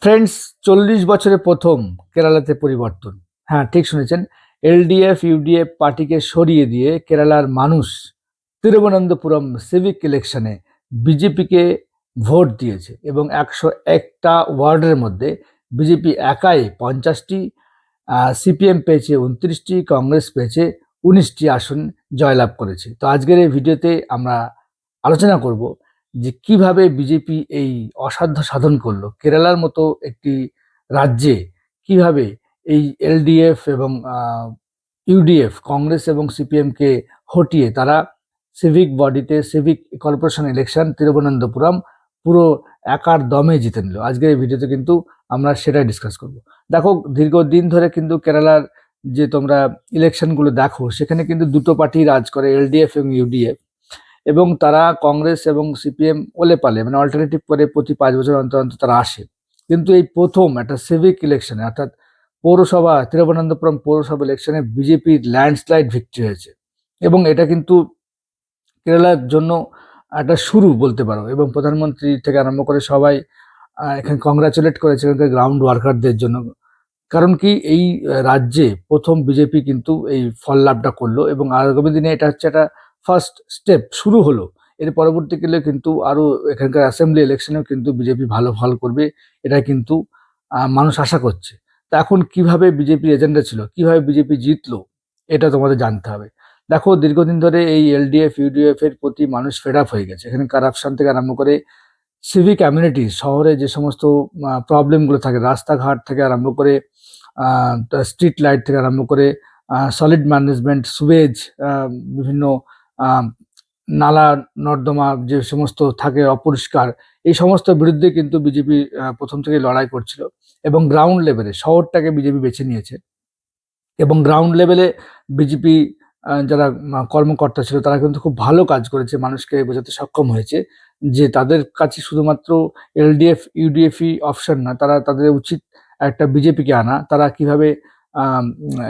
Friends, 40 বছরে প্রথম কেরালাতে পরিবর্তন। হ্যাঁ, ঠিক শুনেছেন। এলডিএফ ইউডিএফ পার্টিকে সরিয়ে দিয়ে কেরালার মানুষ তিরুবনন্তপুরম সিভিক ইলেকশনে বিজেপিকে ভোট দিয়েছে এবং 101টা ওয়ার্ডের মধ্যে বিজেপি একাই 50টি, সিপিএম পেয়েছে 29টি, কংগ্রেস পেয়েছে 19টি আসন জয়লাভ করেছে। তো আজকের এই ভিডিওতে আমরা আলোচনা করব যে কিভাবে বিজেপি এই অসাধ্য সাধন করলো কেরালার মতো একটি রাজ্যে। কিভাবে এই এলডিএফ এবং ইউডিএফ, কংগ্রেস এবং সিপিএমকে হটিয়ে তারা সিভিক বডিতে, সিভিক কর্পোরেশন ইলেকশন তিরুবনন্তপুরম পুরো একার দমে জিতে নিল। আজকের এই ভিডিওতে কিন্তু আমরা সেটাই ডিসকাস করব। দেখো, দীর্ঘদিন ধরে কিন্তু কেরালার যে তোমরা ইলেকশনগুলো দেখো, সেখানে কিন্তু দুটো পার্টি রাজ করে, এলডিএফ এবং ইউডিএফ, এবং তারা কংগ্রেস এবং সিপিএম ওলে পালে মানে অল্টারনেটিভ করে প্রতি 5 বছর অন্তর অন্তর তারা আসে। কিন্তু এই প্রথম একটা সিভিক ইলেকশনে, অর্থাৎ পৌরসভা, তিরুবনন্তপুরম পৌরসভা ইলেকশনে বিজেপির ল্যান্ডস্লাইড ভিক্টরি হয়েছে। এবং এটা কিন্তু কেরালার জন্য একটা শুরু বলতে পারো। এবং প্রধানমন্ত্রী থেকে আরম্ভ করে সবাই এখানে কংগ্রাচুলেট করেছে এখানকার গ্রাউন্ড ওয়ার্কারদের জন্য। কারণ কি, এই রাজ্যে প্রথম বিজেপি কিন্তু এই ফল লাভটা করলো এবং আগামী দিনে এটা হচ্ছে একটা ফার্স্ট স্টেপ, শুরু হলো। এর পরবর্তীকালে কিন্তু আরো এখানকার অ্যাসেম্বলি ইলেকশনেও কিন্তু বিজেপি ভালো ফল করবে, এটা কিন্তু মানুষ আশা করছে। তা এখন কিভাবে বিজেপি এজেন্ডা ছিল, কিভাবে বিজেপি জিতলো, এটা তোমাদের জানতে হবে। দেখো, দীর্ঘদিন ধরে এই এলডিএফ ইউডিএফ এর প্রতি মানুষ ফেড আপ হয়ে গেছে। এখানে কারাপশন থেকে আরম্ভ করে সিভিক কমিউনিটি, শহরে যে সমস্ত প্রবলেমগুলো থাকে, রাস্তাঘাট থেকে আরম্ভ করে স্ট্রিট লাইট থেকে আরম্ভ করে সলিড ম্যানেজমেন্ট, সুয়েজ, বিভিন্ন আহ, নালা নর্দমা যে সমস্ত থাকে অপরিষ্কার, এই সমস্ত বিরুদ্ধে কিন্তু বিজেপি প্রথম থেকে লড়াই করছিল। এবং গ্রাউন্ড লেভেলে শহরটাকে বিজেপি বেছে নিয়েছে। এবং গ্রাউন্ড লেভেলে বিজেপি যারা কর্মকর্তা ছিল, তারা কিন্তু খুব ভালো কাজ করেছে, মানুষকে বোঝাতে সক্ষম হয়েছে যে তাদের কাছে শুধুমাত্র এলডিএফ ইউডিএফই অপশন না, তারা তাদের উচিত একটা বিজেপিকে আনা। তারা কিভাবে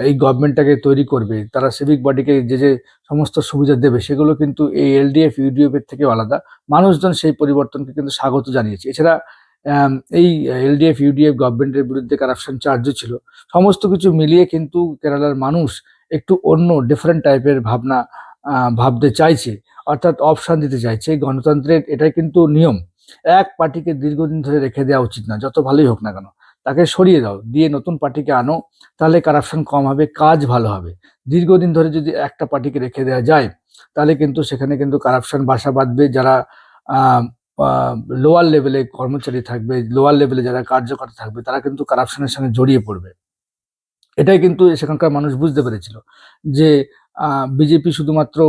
এই গভর্নমেন্টটাকে তৈরি করবে, তারা সিভিক বডিকে যে যে সমস্ত সুবিধা দেবে, সেগুলো কিন্তু এই এলডিএফ ইউডিএফ এর থেকেও আলাদা। মানুষজন সেই পরিবর্তনকে কিন্তু স্বাগত জানিয়েছে। এছাড়া এই এলডিএফ ইউডিএফ গভর্নমেন্টের বিরুদ্ধে কারাপশন চার্জও ছিল। সমস্ত কিছু মিলিয়ে কিন্তু কেরালার মানুষ একটু অন্য ডিফারেন্ট টাইপের ভাবনা ভাবতে চাইছে, অর্থাৎ অপশন দিতে চাইছে। গণতন্ত্রের এটাই কিন্তু নিয়ম। এক পার্টিকে দীর্ঘদিন ধরে রেখে দেওয়া উচিত না, যত ভালোই হোক না কেন। তাকে সরিয়ে দাও, দিয়ে নতুন পার্টিকে আনো, তাহলে কারাপশন কম হবে, কাজ ভালো হবে। দীর্ঘদিন ধরে যদি একটা পার্টিকে রেখে দেওয়া যায়, তাহলে কিন্তু সেখানে কিন্তু কারাপশন বাসা বাঁধবে। যারা লোয়ার লেভেলে কর্মচারী থাকবে, লোয়ার লেভেলে যারা কার্যকর্তা থাকবে, তারা কিন্তু কারাপশনের সঙ্গে জড়িয়ে পড়বে। এটাই কিন্তু সেখানকার মানুষ বুঝতে পেরেছিল যে বিজেপি শুধুমাত্র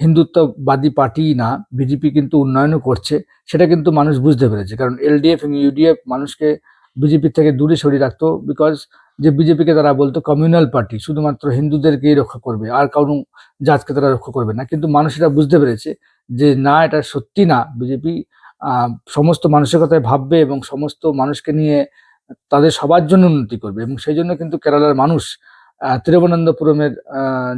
হিন্দুত্ববাদী পার্টি না, বিজেপি কিন্তু উন্নয়নও করছে। সেটা কিন্তু মানুষ বুঝতে পেরেছে, কারণ এলডিএফ এবং ইউডিএফ মানুষকে বিজেপি থেকে দূরে সরিয়ে রাখতো। বিকজ যে বিজেপিকে তারা বলতো কমিউনাল পার্টি, শুধুমাত্র হিন্দুদেরকেই রক্ষা করবে, আর কারণ জাতকে তারা রক্ষা করবে না। কিন্তু মানুষ এটা বুঝতে পেরেছে যে না, এটা সত্যি না। বিজেপি সমস্ত মানুষের কথায় ভাববে এবং সমস্ত মানুষকে নিয়ে তাদের সবার জন্য উন্নতি করবে। এবং সেই জন্য কিন্তু কেরালার মানুষ, তিরুবনন্তপুরমের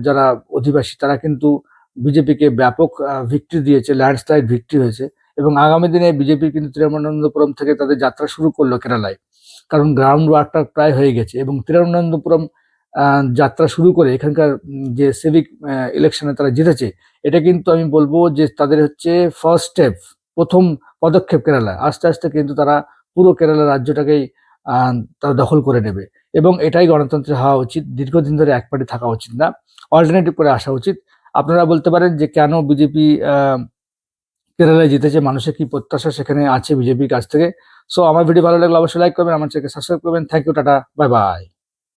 যারা অধিবাসী, তারা কিন্তু বিজেপিকে ব্যাপক ভিক্টরি দিয়েছে, ল্যান্ডস্লাইড ভিক্টরি হয়েছে। এবং আগামী দিনে বিজেপি কিন্তু তিরুবনন্তপুরম থেকে তাদের যাত্রা শুরু করলো কেরালায়, কারণ গ্রাউন্ড ওয়ার্কটা প্রায় হয়ে গেছে। এবং তিরুবনন্তপুরম যাত্রা শুরু করে এখানকার যে সিভিক ইলেকশনে তারা জিতেছে, এটা কিন্তু আমি বলবো যে তাদের হচ্ছে ফার্স্ট স্টেপ, প্রথম পদক্ষেপ কেরালা। আস্তে আস্তে কিন্তু তারা পুরো কেরালা রাজ্যটাকেই তারা দখল করে নেবে। এবং এটাই গণতন্ত্রে হওয়া উচিত। দীর্ঘদিন ধরে এক পার্টি থাকা উচিত না, অল্টারনেটিভ করে আসা উচিত। আপনারা বলতে পারেন যে কেন বিজেপি কেরালায় জিতেছে, মানুষের কি প্রত্যাশা সেখানে আছে বিজেপির কাছ থেকে। সো আমার ভিডিও ভালো লাগলে অবশ্যই লাইক করবেন, আমার চ্যানেলকে সাবস্ক্রাইব করবেন। Thank you, tata, bye by.